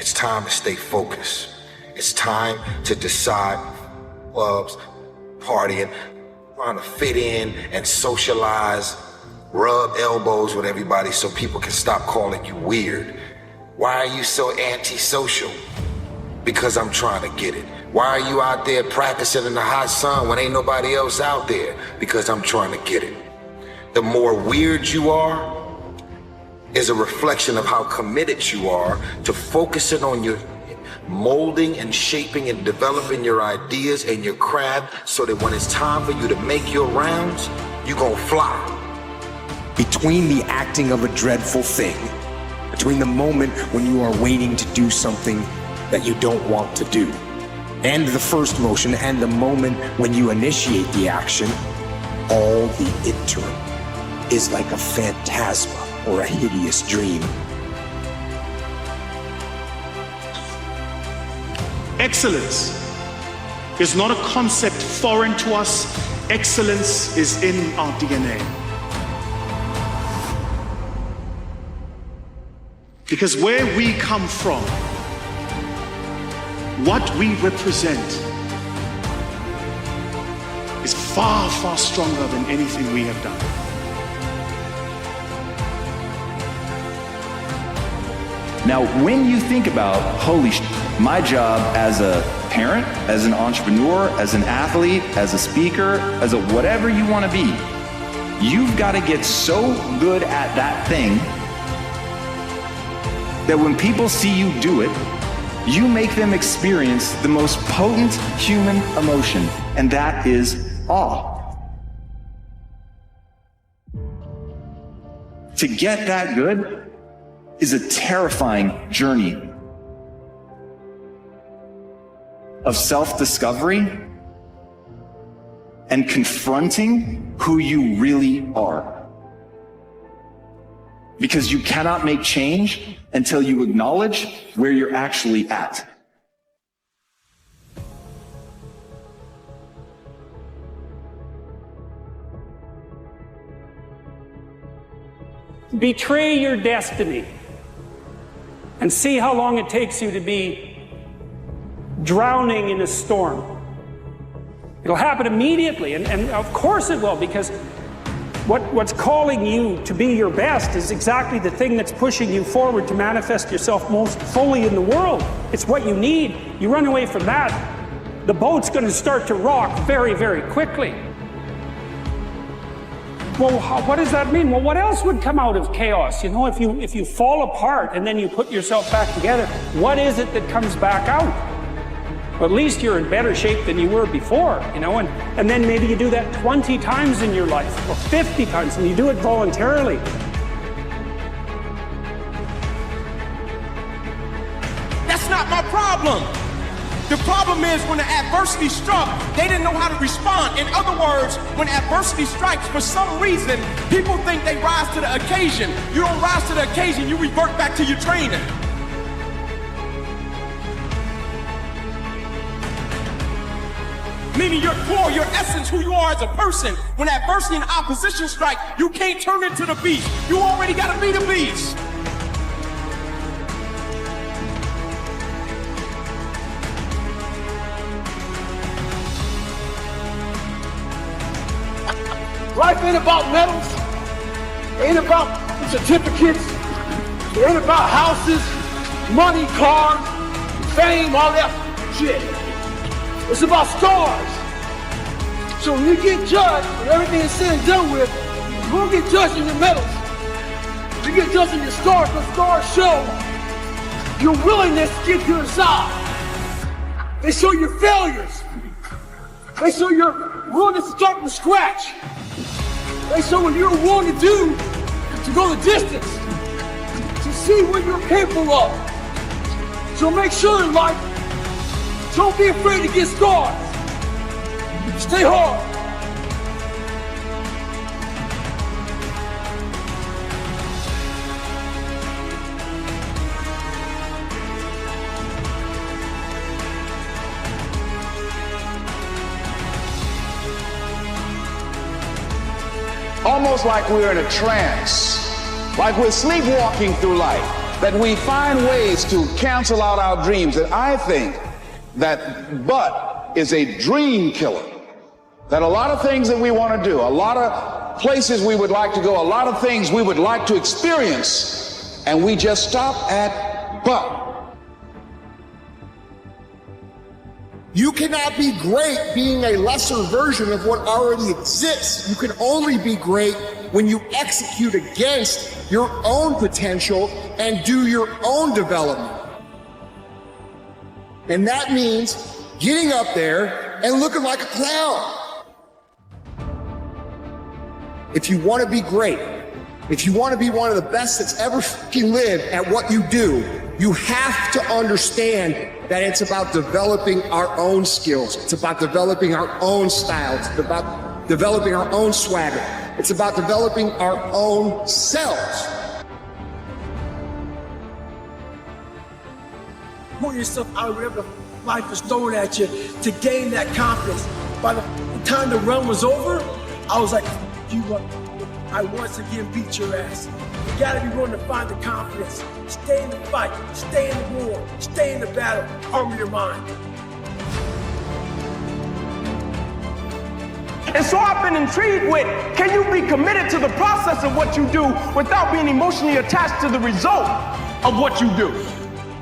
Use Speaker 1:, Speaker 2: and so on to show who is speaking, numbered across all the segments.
Speaker 1: It's time to stay focused. It's time to decide clubs, partying, trying to fit in and socialize, rub elbows with everybody so people can stop calling you weird. Why are you so antisocial? Because I'm trying to get it. Why are you out there practicing in the hot sun when ain't nobody else out there? Because I'm trying to get it. The more weird you are is a reflection of how committed you are to focusing on your molding and shaping and developing your ideas and your craft so that when it's time for you to make your rounds, you're gonna fly.
Speaker 2: Between the acting of a dreadful thing, between the moment when you are waiting to do something that you don't want to do, and the first motion and the moment when you initiate the action, all the interim is like a phantasma or a hideous dream.
Speaker 3: Excellence is not a concept foreign to us. Excellence is in our DNA. Because where we come from, what we represent is far, far stronger than anything we have done.
Speaker 4: Now, when you think about, holy shit, my job as a parent, as an entrepreneur, as an athlete, as a speaker, as a whatever you want to be, you've got to get so good at that thing that when people see you do it, you make them experience the most potent human emotion, and that is awe. To get that good is a terrifying journey of self-discovery and confronting who you really are. Because you cannot make change until you acknowledge where you're actually at.
Speaker 5: Betray your destiny and see how long it takes you to be drowning in a storm. It'll happen immediately, and of course it will, because what's calling you to be your best is exactly the thing that's pushing you forward to manifest yourself most fully in the world. It's what you need. You run away from that, the boat's going to start to rock very, very quickly. Well, what does that mean? Well, what else would come out of chaos? You know, if you fall apart and then you put yourself back together, what is it that comes back out? Well, at least you're in better shape than you were before, you know, and then maybe you do that 20 times in your life, or 50 times, and you do it voluntarily.
Speaker 6: That's not my problem. The problem is when the adversity struck, they didn't know how to respond. In other words, when adversity strikes, for some reason, people think they rise to the occasion. You don't rise to the occasion, you revert back to your training. Meaning your core, your essence, who you are as a person. When adversity and opposition strike, you can't turn into the beast. You already gotta be the beast.
Speaker 7: Life ain't about medals, it ain't about certificates, it ain't about houses, money, cars, fame, all that shit. It's about stars. So when you get judged, when everything is said and done with, you won't get judged on your medals. You get judged on your stars, because stars show your willingness to get to the side. They show your failures. They show your willingness to start from scratch. They show what you're willing to do to go the distance, to see what you're capable of. So make sure in life, don't be afraid to get scars. Stay hard.
Speaker 8: Almost like we're in a trance, like we're sleepwalking through life. that we find ways to cancel out our dreams. And I think that but is a dream killer. That a lot of things that we want to do, a lot of places we would like to go, a lot of things we would like to experience, and we just stop at but.
Speaker 9: You cannot be great being a lesser version of what already exists. You can only be great when you execute against your own potential and do your own development. And that means getting up there and looking like a clown. If you want to be great, if you want to be one of the best that's ever fucking lived at what you do, you have to understand that it's about developing our own skills. It's about developing our own style. It's about developing our own swagger. It's about developing our own selves.
Speaker 7: Pull yourself out of whatever life is throwing at you to gain that confidence. By the time the run was over, I was like, you up. I once again beat your ass. You gotta be willing to find the confidence. Stay in the fight, stay in the war, stay in the battle, armor your mind.
Speaker 6: And so I've been intrigued with, can you be committed to the process of what you do without being emotionally attached to the result of what you do?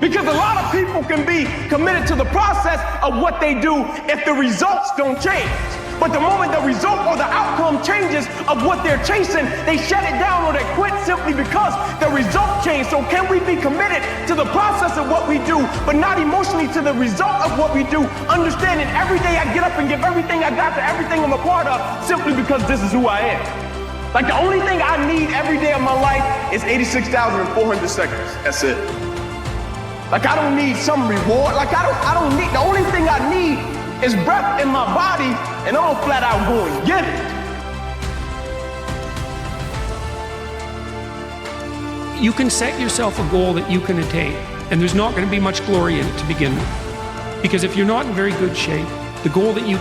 Speaker 6: Because a lot of people can be committed to the process of what they do if the results don't change. But the moment the result or the outcome changes of what they're chasing, they shut it down or they quit simply because the result changed. So can we be committed to the process of what we do, but not emotionally to the result of what we do, understanding every day I get up and give everything I got to everything I'm a part of simply because this is who I am. Like the only thing I need every day of my life is 86,400 seconds. That's it. Like I don't need some reward. Like I don't need, the only thing I need is breath in my body, and I'm flat out going get it.
Speaker 5: You can set yourself a goal that you can attain, and there's not going to be much glory in it to begin with. Because if you're not in very good shape, the goal that you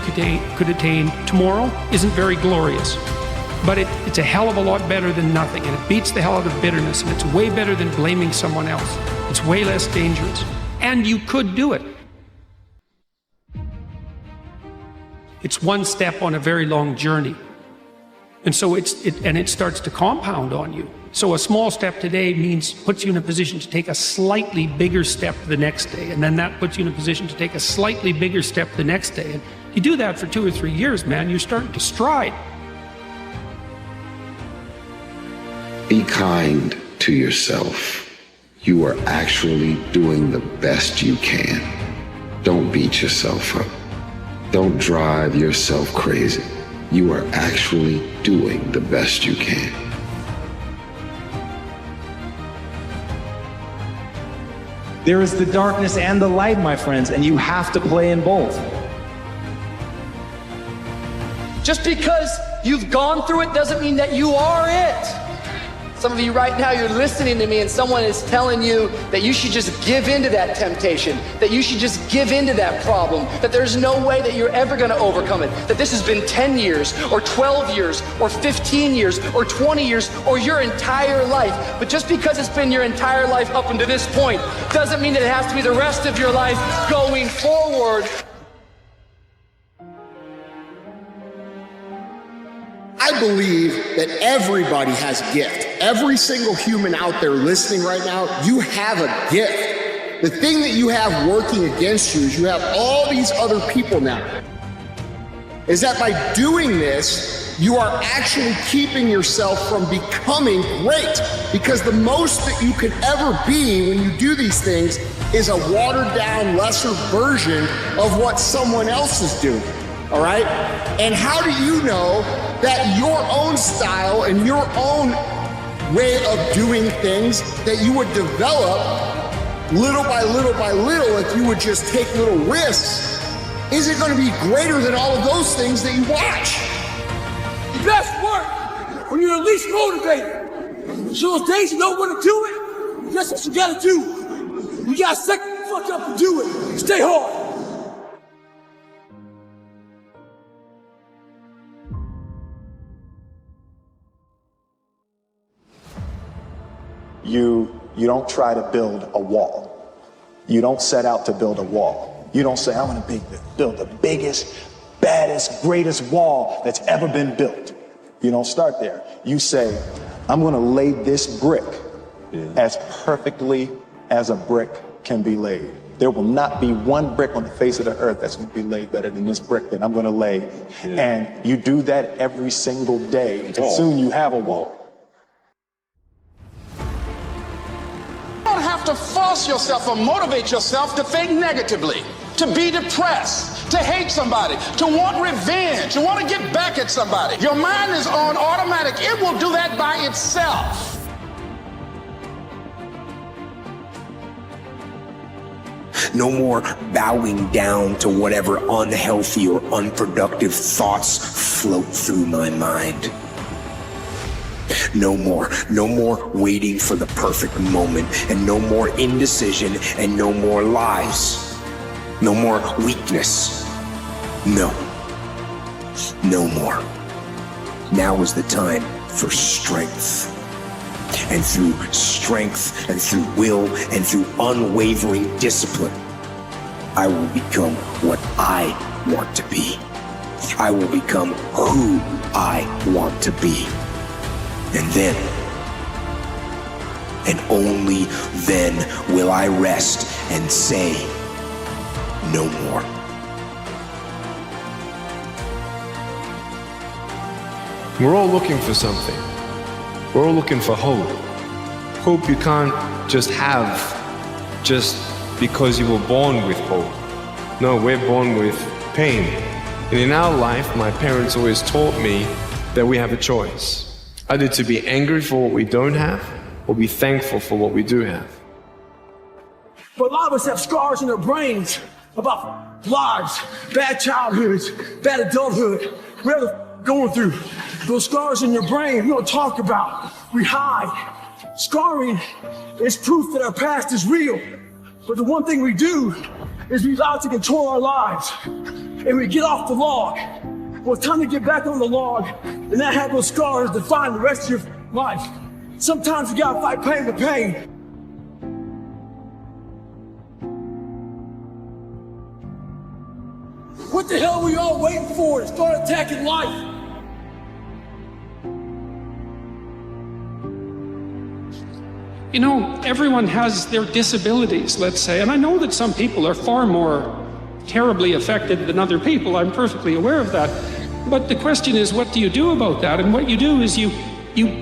Speaker 5: could attain tomorrow isn't very glorious. But it's a hell of a lot better than nothing, and it beats the hell out of bitterness, and it's way better than blaming someone else. It's way less dangerous. And you could do it. It's one step on a very long journey. And so it starts to compound on you. So a small step today puts you in a position to take a slightly bigger step the next day. And then that puts you in a position to take a slightly bigger step the next day. And you do that for 2 or 3 years, man, you're starting to stride.
Speaker 10: Be kind to yourself. You are actually doing the best you can. Don't beat yourself up. Don't drive yourself crazy. You are actually doing the best you can.
Speaker 11: There is the darkness and the light, my friends, and you have to play in both.
Speaker 12: Just because you've gone through it doesn't mean that you are it. Some of you right now, you're listening to me and someone is telling you that you should just give into that temptation, that you should just give into that problem, that there's no way that you're ever going to overcome it, that this has been 10 years or 12 years or 15 years or 20 years or your entire life. But just because it's been your entire life up until this point doesn't mean that it has to be the rest of your life going forward.
Speaker 9: I believe that everybody has a gift. Every single human out there listening right now, you have a gift. The thing that you have working against you is you have all these other people now. Is that by doing this, you are actually keeping yourself from becoming great. Because the most that you could ever be when you do these things is a watered down, lesser version of what someone else is doing. All right? And how do you know that your own style and your own way of doing things that you would develop little by little by little if you would just take little risks isn't going to be greater than all of those things that you watch?
Speaker 7: Best work when you're least motivated. So those days you don't want to do it, that's what you gotta do. You gotta suck the fuck up and do it. Stay hard.
Speaker 8: You
Speaker 13: you don't try to build a wall. You don't set out to build a wall. You don't say, I'm going to build the biggest, baddest, greatest wall that's ever been built. You don't start there. You say, I'm going to lay this brick as perfectly as a brick can be laid. There will not be one brick on the face of the earth that's going to be laid better than this brick that I'm going to lay. And you do that every single day. And soon you have a wall.
Speaker 8: You don't have to force yourself or motivate yourself to think negatively, to be depressed, to hate somebody, to want revenge, to want to get back at somebody. Your mind is on automatic. It will do that by itself.
Speaker 2: No more bowing down to whatever unhealthy or unproductive thoughts float through my mind. No more waiting for the perfect moment, and no more indecision, and no more lies. No more weakness. No more. Now is the time for strength. And through strength, and through will, and through unwavering discipline, I will become what I want to be. I will become who I want to be. And then, and only then, will I rest and say, no more.
Speaker 14: We're all looking for something. We're all looking for hope. Hope you can't just have just because you were born with hope. No, we're born with pain. And in our life, my parents always taught me that we have a choice. Either to be angry for what we don't have, or be thankful for what we do have.
Speaker 7: But a lot of us have scars in our brains about lives, bad childhoods, bad adulthood, whatever going through. Those scars in your brain, we don't talk about, we hide. Scarring is proof that our past is real. But the one thing we do is we allow it to control our lives. And we get off the log. Well, it's time to get back on the log and not have those scars define the rest of your life. Sometimes you gotta fight pain with pain. What the hell are we all waiting for to start attacking life?
Speaker 5: You know, everyone has their disabilities, let's say, and I know that some people are far more terribly affected than other people. I'm perfectly aware of that. But the question is, what do you do about that? And what you do is you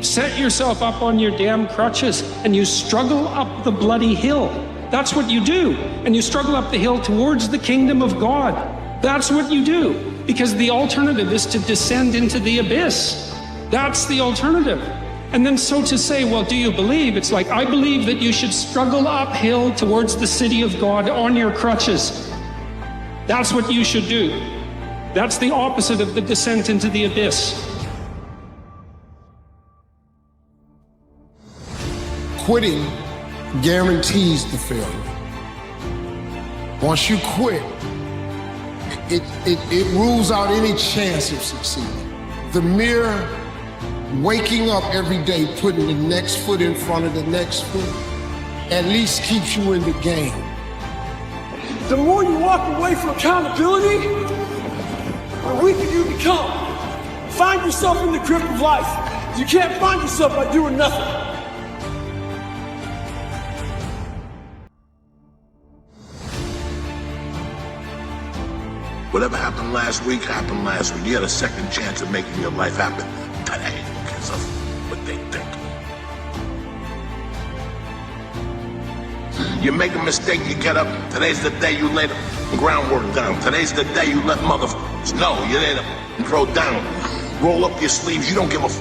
Speaker 5: set yourself up on your damn crutches and you struggle up the bloody hill. That's what you do. And you struggle up the hill towards the kingdom of God. That's what you do. Because the alternative is to descend into the abyss. That's the alternative. And then so to say, well, do you believe? It's like, I believe that you should struggle uphill towards the city of God on your crutches. That's what you should do. That's the opposite of the descent into the abyss.
Speaker 9: Quitting guarantees the failure. Once you quit, it rules out any chance of succeeding. The mere waking up every day, putting the next foot in front of the next foot, at least keeps you in the game.
Speaker 7: The more you walk away from accountability, the weaker you become. Find yourself in the grip of life. You can't find yourself by doing nothing.
Speaker 1: Whatever happened last week happened last week. You had a second chance of making your life happen today because of what they think. You make a mistake, you get up. Today's the day you lay the groundwork down. Today's the day you let motherfuckers know. You lay the throw down. Roll up your sleeves. You don't give a f.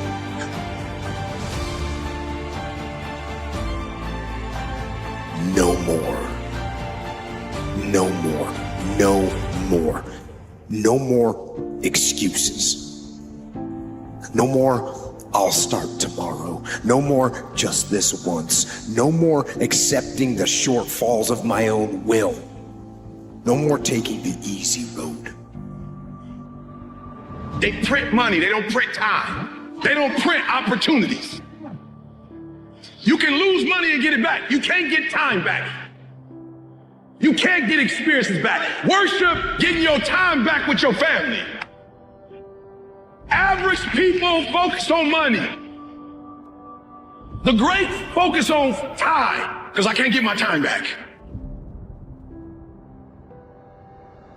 Speaker 2: No more. No more. No more. No more excuses. No more, I'll start tomorrow. No more, just this once. No more accepting the shortfalls of my own will. No more taking the easy road.
Speaker 15: They print money, they don't print time. They don't print opportunities. You can lose money and get it back. You can't get time back. You can't get experiences back. Worship getting your time back with your family. Average people focus on money. The great focus on time, because I can't get my time back.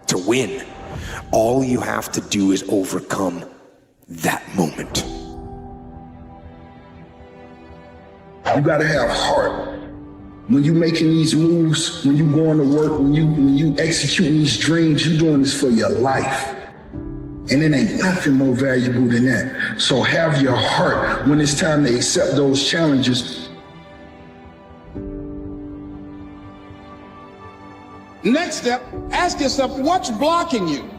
Speaker 2: To win, all you have to do is overcome that moment.
Speaker 10: You gotta have heart. When you making these moves, when you going to work, when you executing these dreams, you doing this for your life. And it ain't nothing more valuable than that. So have your heart when it's time to accept those challenges.
Speaker 8: Next step, ask yourself, what's blocking you?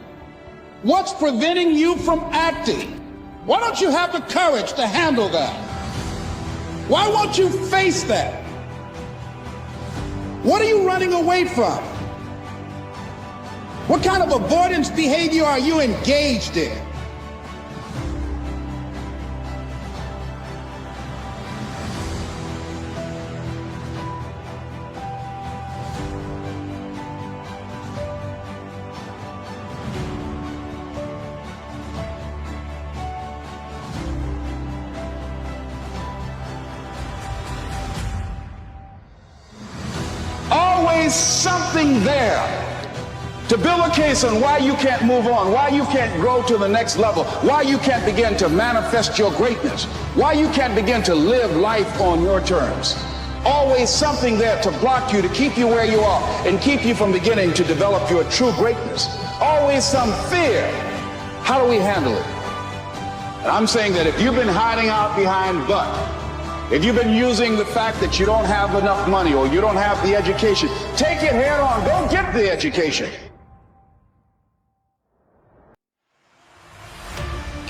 Speaker 8: What's preventing you from acting? Why don't you have the courage to handle that? Why won't you face that? What are you running away from? What kind of avoidance behavior are you engaged in? Always something there to build a case on why you can't move on, why you can't grow to the next level, why you can't begin to manifest your greatness, why you can't begin to live life on your terms. Always something there to block you, to keep you where you are, and keep you from beginning to develop your true greatness. Always some fear. How do we handle it? And I'm saying that if you've been hiding out behind but, if you've been using the fact that you don't have enough money or you don't have the education, take it head on. Go get the education.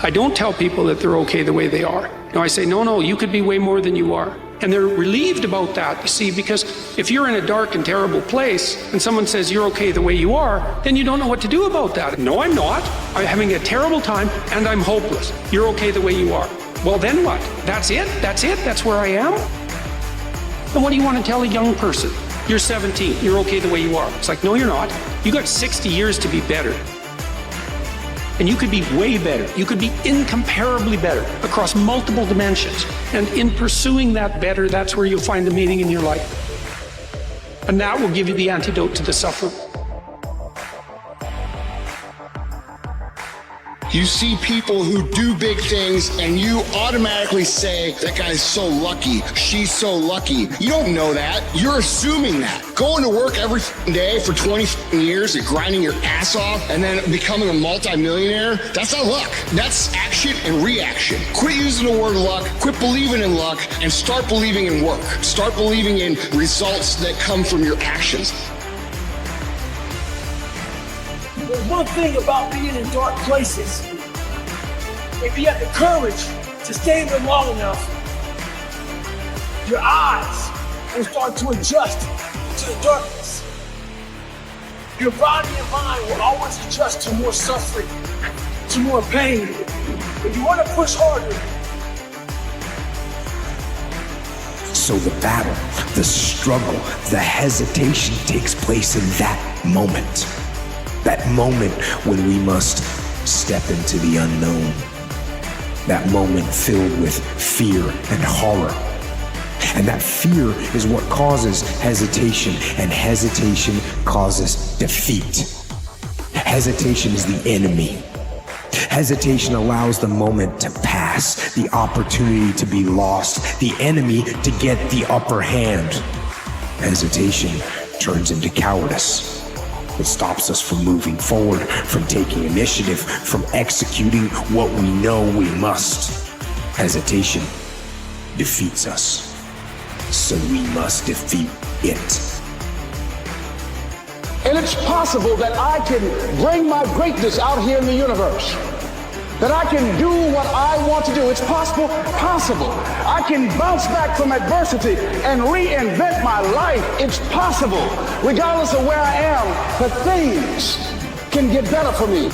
Speaker 5: I don't tell people that they're okay the way they are. No, I say, no, you could be way more than you are. And they're relieved about that, you see, because if you're in a dark and terrible place and someone says you're okay the way you are, then you don't know what to do about that. No, I'm not. I'm having a terrible time and I'm hopeless. You're okay the way you are. Well, then what? That's it? That's where I am? Then what do you want to tell a young person? You're 17, you're okay the way you are. It's like, no, you're not. You got 60 years to be better. And you could be way better. You could be incomparably better across multiple dimensions. And in pursuing that better, that's where you'll find the meaning in your life. And that will give you the antidote to the suffering.
Speaker 9: You see people who do big things and you automatically say, that guy's so lucky, she's so lucky. You don't know that. You're assuming that. Going to work every day for 20 years and grinding your ass off and then becoming a multimillionaire, that's not luck. That's action and reaction. Quit using the word luck, quit believing in luck, and start believing in work. Start believing in results that come from your actions.
Speaker 7: There's one thing about being in dark places. If you have the courage to stay there long enough, your eyes will start to adjust to the darkness. Your body and mind will always adjust to more suffering, to more pain. If you want to push harder.
Speaker 2: So the battle, the struggle, the hesitation takes place in that moment. That moment when we must step into the unknown. That moment filled with fear and horror. And that fear is what causes hesitation, and hesitation causes defeat. Hesitation is the enemy. Hesitation allows the moment to pass, the opportunity to be lost, the enemy to get the upper hand. Hesitation turns into cowardice. It stops us from moving forward, from taking initiative, from executing what we know we must. Hesitation defeats us, so we must defeat it.
Speaker 8: And it's possible that I can bring my greatness out here in the universe. That I can do what I want to do. It's possible. I can bounce back from adversity and reinvent my life. It's possible. Regardless of where I am, that things can get better for me.